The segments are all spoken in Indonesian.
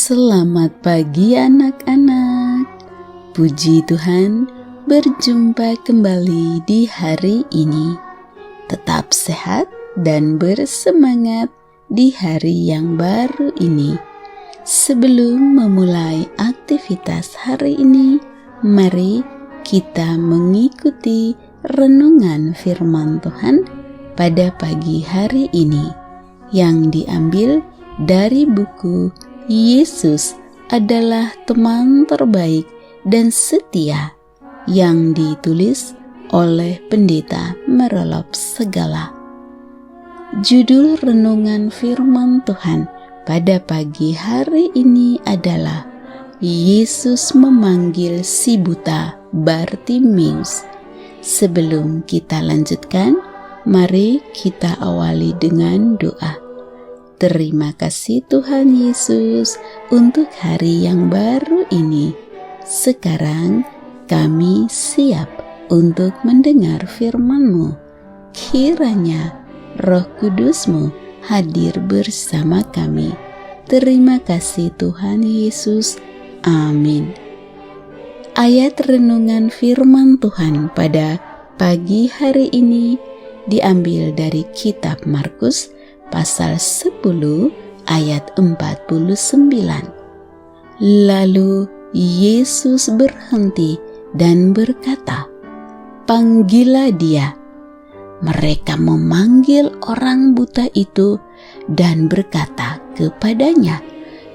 Selamat pagi anak-anak. Puji Tuhan, berjumpa kembali di hari ini. Tetap sehat dan bersemangat di hari yang baru ini. Sebelum memulai aktivitas hari ini, mari kita mengikuti renungan firman Tuhan pada pagi hari ini yang diambil dari buku Yesus adalah teman terbaik dan setia yang ditulis oleh Pendeta Merelop Segala. Judul renungan firman Tuhan pada pagi hari ini adalah Yesus memanggil si buta Bartimeus. Sebelum kita lanjutkan, mari kita awali dengan doa. Terima kasih Tuhan Yesus untuk hari yang baru ini. Sekarang kami siap untuk mendengar firman-Mu. Kiranya Roh Kudus-Mu hadir bersama kami. Terima kasih Tuhan Yesus. Amin. Ayat renungan firman Tuhan pada pagi hari ini diambil dari kitab Markus pasal 10 ayat 49. Lalu Yesus berhenti dan berkata, "Panggillah dia." Mereka memanggil orang buta itu dan berkata kepadanya,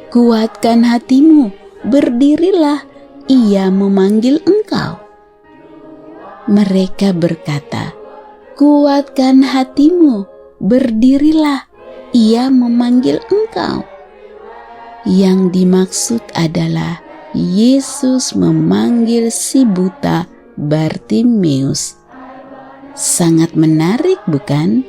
"Kuatkan hatimu, berdirilah, ia memanggil engkau." Mereka berkata, "Kuatkan hatimu, berdirilah, ia memanggil engkau." Yang dimaksud adalah Yesus memanggil si buta Bartimeus. Sangat menarik, bukan?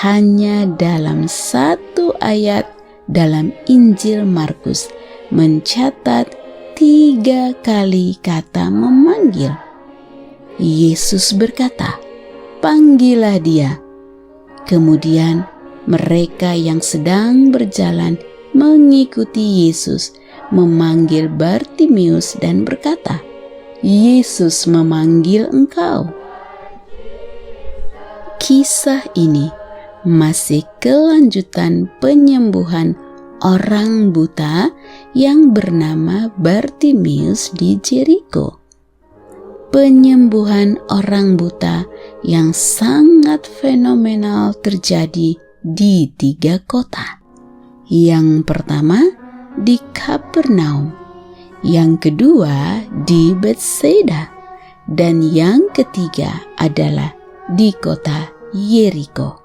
Hanya dalam satu ayat dalam Injil Markus mencatat 3 kali kata memanggil. Yesus berkata, "Panggillah dia." Kemudian mereka yang sedang berjalan mengikuti Yesus memanggil Bartimeus dan berkata, "Yesus memanggil engkau." Kisah ini masih kelanjutan penyembuhan orang buta yang bernama Bartimeus di Jeriko. Penyembuhan orang buta yang sangat fenomenal terjadi di 3 kota. Yang pertama di Kapernaum, yang kedua di Bethsaida, dan yang ketiga adalah di kota Yeriko.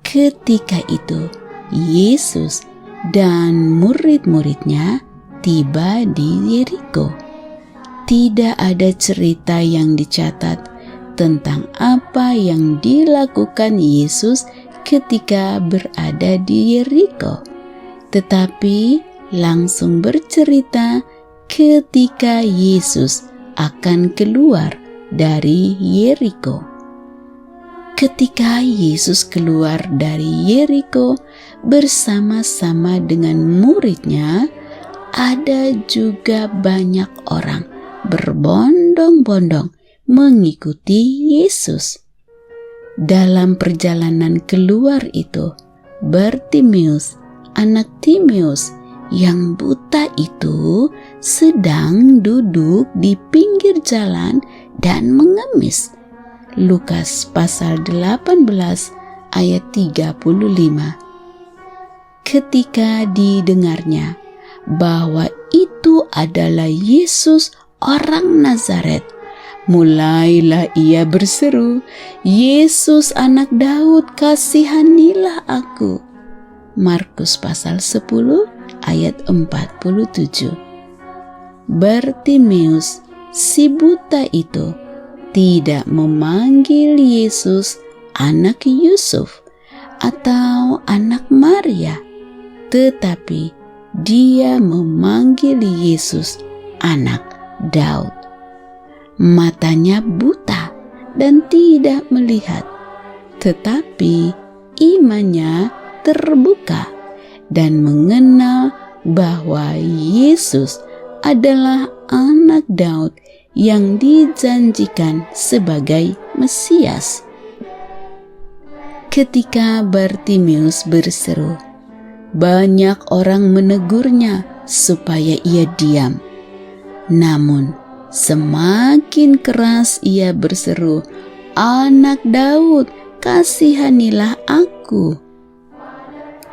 Ketika itu Yesus dan murid-muridnya tiba di Yeriko. Tidak ada cerita yang dicatat tentang apa yang dilakukan Yesus ketika berada di Yeriko, tetapi langsung bercerita ketika Yesus akan keluar dari Yeriko. Ketika Yesus keluar dari Yeriko bersama-sama dengan muridnya, ada juga banyak orang berbondong-bondong mengikuti Yesus. Dalam perjalanan keluar itu, Bartimeus, anak Timeus yang buta itu sedang duduk di pinggir jalan dan mengemis. Lukas pasal 18 ayat 35. Ketika didengarnya bahwa itu adalah Yesus orang Nazaret, mulailah ia berseru, "Yesus anak Daud, kasihanilah aku." Markus pasal 10 ayat 47. Bartimeus, si buta itu, tidak memanggil Yesus anak Yusuf atau anak Maria, tetapi dia memanggil Yesus anak Daud. Matanya buta dan tidak melihat, tetapi imannya terbuka dan mengenal bahwa Yesus adalah anak Daud yang dijanjikan sebagai Mesias. Ketika Bartimeus berseru, banyak orang menegurnya supaya ia diam. Namun, semakin keras ia berseru, "Anak Daud, kasihanilah aku."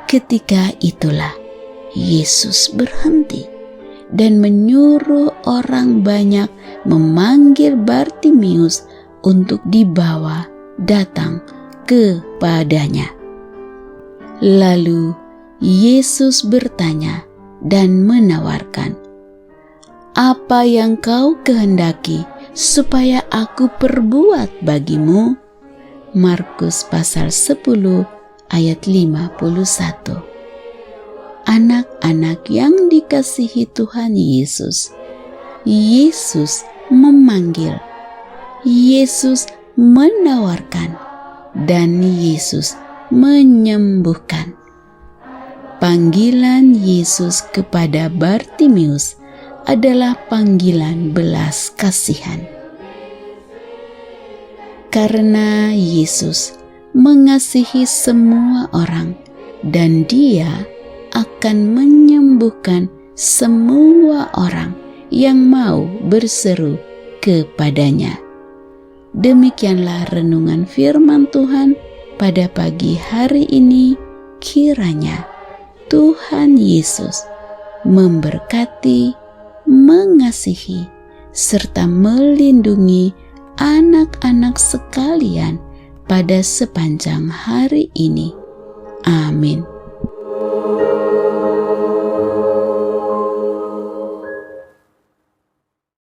Ketika itulah Yesus berhenti dan menyuruh orang banyak memanggil Bartimeus untuk dibawa datang kepadanya. Lalu Yesus bertanya dan menawarkan, "Apa yang kau kehendaki supaya aku perbuat bagimu?" Markus pasal 10 ayat 51. Anak-anak yang dikasihi Tuhan Yesus, Yesus memanggil, Yesus menawarkan, dan Yesus menyembuhkan. Panggilan Yesus kepada Bartimeus adalah panggilan belas kasihan. Karena Yesus mengasihi semua orang dan Dia akan menyembuhkan semua orang yang mau berseru kepadanya. Demikianlah renungan firman Tuhan pada pagi hari ini. Kiranya Tuhan Yesus memberkati, mengasihi, serta melindungi anak-anak sekalian pada sepanjang hari ini. Amin.